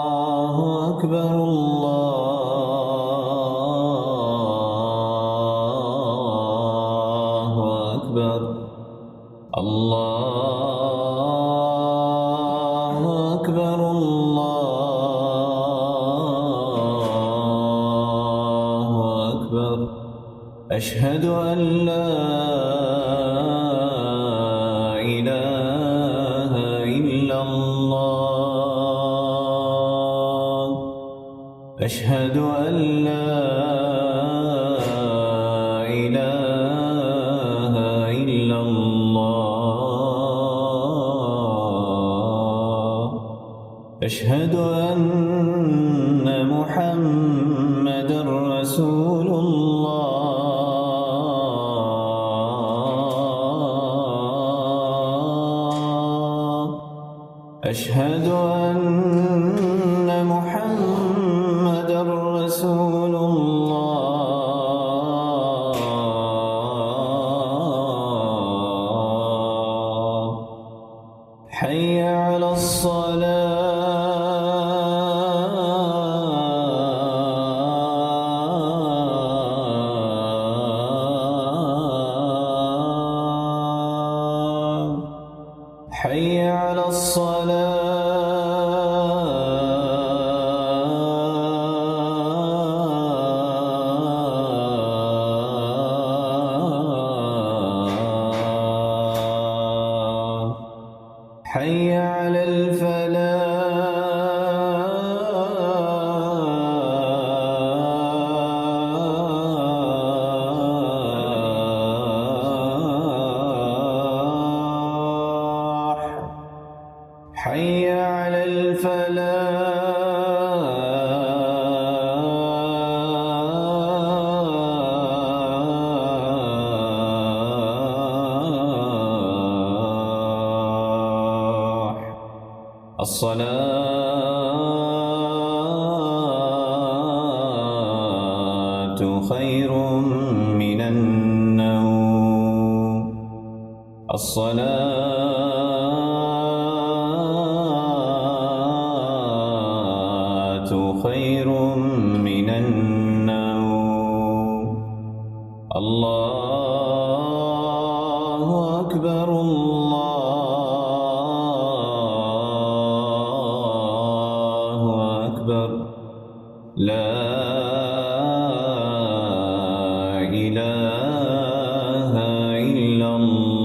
الله أكبر الله أكبر الله أكبر الله أكبر أشهد أن لا إله إلا الله أشهد أن لا إله إلا الله أشهد أن محمدًا رسول الله أشهد أن محمدًا رسول الله حي على الصلاة حي على الصلاة حي على الفلاح حي على الفلاح الصلاة خير من النوم الصلاة خير من النوم الله أكبر الله أكبر لا إله إلا الله